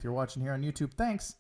If you're watching here on YouTube, thanks.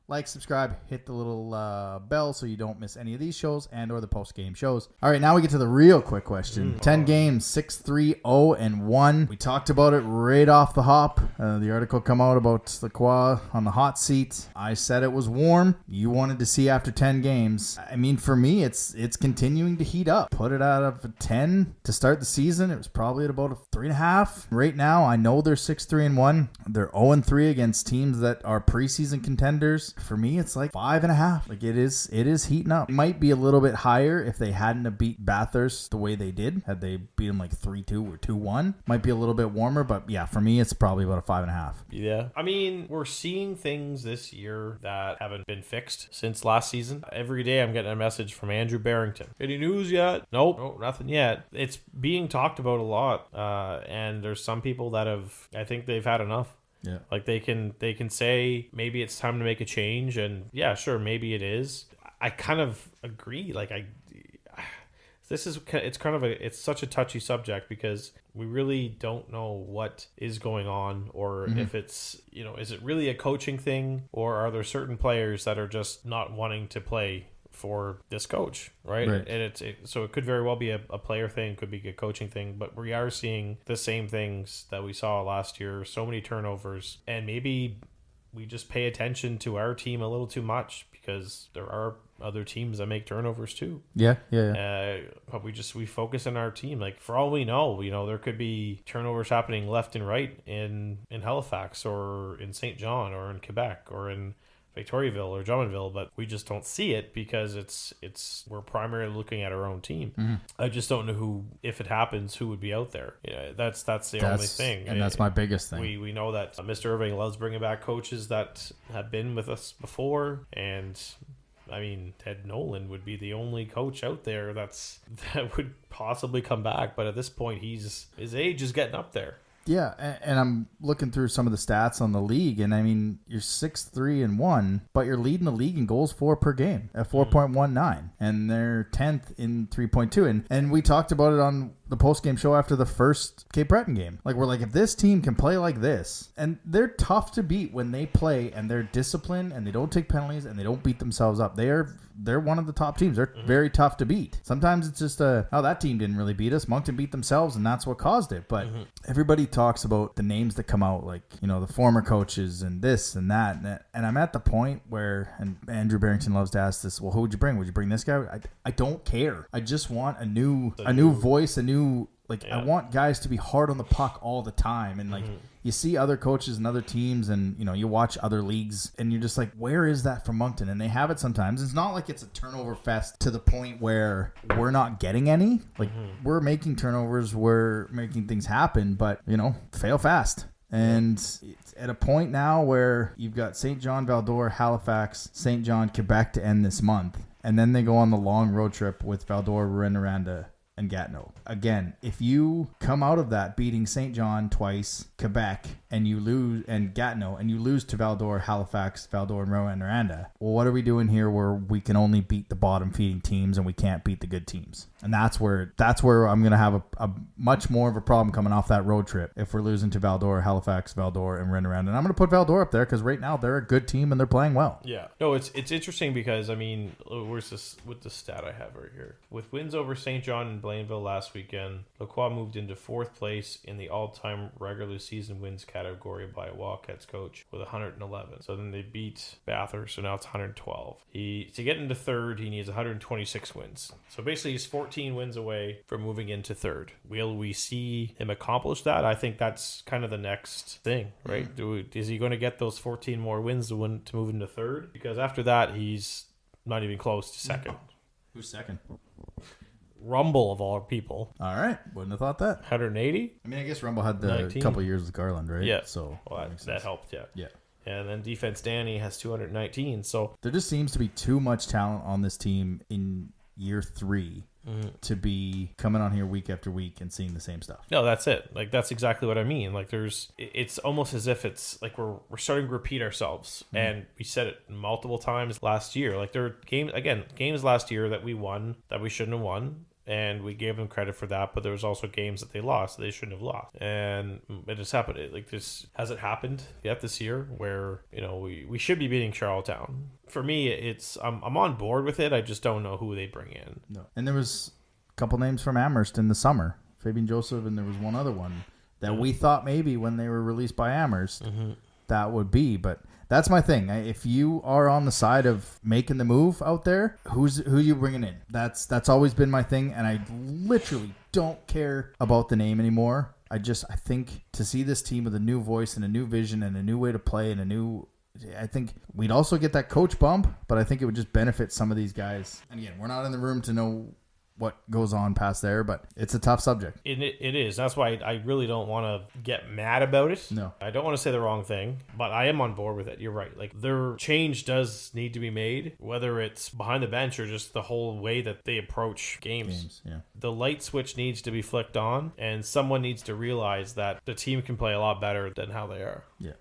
Like, subscribe, hit the little bell so you don't miss any of these shows and or the post-game shows. All right, now we get to the real quick question. 10 games, 6-3-0-1. We talked about it right off the hop. The article come out about Lacroix on the hot seat. I said it was warm. You wanted to see after 10 games. I mean, for me, it's continuing to heat up. Put it out of a 10 to start the season. It was probably at about a 3.5. Right now, I know they're 6-3-1. They're 0-3 against teams that are preseason contenders. For me, it's like 5.5. Like it is heating up. It might be a little bit higher if they hadn't have beat Bathurst the way they did. Had they beat them like 3-2 or 2-1, might be a little bit warmer. But yeah, for me, it's probably about a 5.5. Yeah, I mean, we're seeing things this year that haven't been fixed since last season. Every day, I'm getting a message from Andrew Barrington. Any news yet? Nope, nothing yet. It's being talked about a lot, and there's some people that I think they've had enough. Yeah. Like they can say maybe it's time to make a change, and yeah, sure, maybe it is. I kind of agree. Like it's such a touchy subject because we really don't know what is going on, or if it's, is it really a coaching thing, or are there certain players that are just not wanting to play for this coach, right? And so it could very well be a player thing, could be a coaching thing, but we are seeing the same things that we saw last year. So many turnovers, and maybe we just pay attention to our team a little too much because there are other teams that make turnovers too. Yeah. But we focus on our team. Like for all we know, there could be turnovers happening left and right in Halifax or in St. John or in Quebec or in Victoriaville or Drummondville, but we just don't see it because we're primarily looking at our own team. I just don't know if it happens, who would be out there. That's the only thing, and that's my biggest thing. We know that Mr. Irving loves bringing back coaches that have been with us before, and I mean, Ted Nolan would be the only coach out there that would possibly come back, but at this point, his age is getting up there. Yeah, and I'm looking through some of the stats on the league, and I mean, you're 6-3-1, but you're leading the league in goals for per game at 4.19, and they're 10th in 3.2. And we talked about it on the post-game show after the first Cape Breton game. Like, we're like, if this team can play like this, and they're tough to beat when they play, and they're disciplined, and they don't take penalties, and they don't beat themselves up. They're one of the top teams. They're very tough to beat. Sometimes it's just that team didn't really beat us. Moncton beat themselves, and that's what caused it. But everybody talks about the names that come out, like, the former coaches and this and that. And I'm at the point where, and Andrew Barrington loves to ask this, well, who would you bring? Would you bring this guy? I don't care. I just want a new voice, I want guys to be hard on the puck all the time. And you see other coaches and other teams, and you watch other leagues, and you're just like, where is that from Moncton? And they have it sometimes. It's not like it's a turnover fest to the point where we're not getting any. Like we're making turnovers, we're making things happen, but fail fast. And it's at a point now where you've got St. John, Val-d'Or, Halifax, St. John, Quebec to end this month, and then they go on the long road trip with Val-d'Or, Rouyn-Noranda, and Gatineau. Again, if you come out of that beating St. John twice, Quebec, and you lose, and Gatineau, and you lose to Val-d'Or, Halifax, Val-d'Or, and Rouyn-Noranda, well, what are we doing here where we can only beat the bottom feeding teams and we can't beat the good teams? And that's where I'm going to have a much more of a problem coming off that road trip if we're losing to Val-d'Or, Halifax, Val-d'Or, and Rouyn-Noranda. And I'm going to put Val-d'Or up there because right now they're a good team and they're playing well. Yeah. No, it's interesting because, I mean, where's this with the stat I have right here? With wins over St. John and Blainville last weekend, Lacroix moved into 4th place in the all-time regular season wins category by a Wildcats coach with 111. So then they beat Bathurst, so now it's 112. To get into 3rd, he needs 126 wins. So basically he's 14 wins away from moving into 3rd. Will we see him accomplish that? I think that's kind of the next thing, right? Is he going to get those 14 more wins to move into 3rd? Because after that, he's not even close to 2nd. Who's 2nd? Rumble, of all people. All right. Wouldn't have thought that. 180? I mean, I guess Rumble had the couple of years with Garland, right? Yeah. So that helped, yeah. Yeah. And then defense Danny has 219. So there just seems to be too much talent on this team in year 3 to be coming on here week after week and seeing the same stuff. No, that's it. Like, that's exactly what I mean. Like, it's almost as if it's like we're starting to repeat ourselves. And we said it multiple times last year. Like, there are games last year that we won that we shouldn't have won. and we gave them credit for that, but there was also games that they lost that they shouldn't have lost, and it just happened. This hasn't happened yet this year, where we should be beating Charlottetown. For me, it's I'm on board with it. I just don't know who they bring in. No, and there was a couple names from Amherst in the summer, Fabian Joseph, and there was one other one that we thought maybe when they were released by Amherst that would be, but. That's my thing. If you are on the side of making the move out there, who you bringing in? That's always been my thing, and I literally don't care about the name anymore. I think to see this team with a new voice and a new vision and a new way to play I think we'd also get that coach bump, but I think it would just benefit some of these guys. And again, we're not in the room to know what goes on past there, but it's a tough subject. It is. That's why I really don't want to get mad about it. No. I don't want to say the wrong thing, but I am on board with it. You're right. Like, their change does need to be made, whether it's behind the bench or just the whole way that they approach games. Yeah. The light switch needs to be flicked on, and someone needs to realize that the team can play a lot better than how they are. Yeah.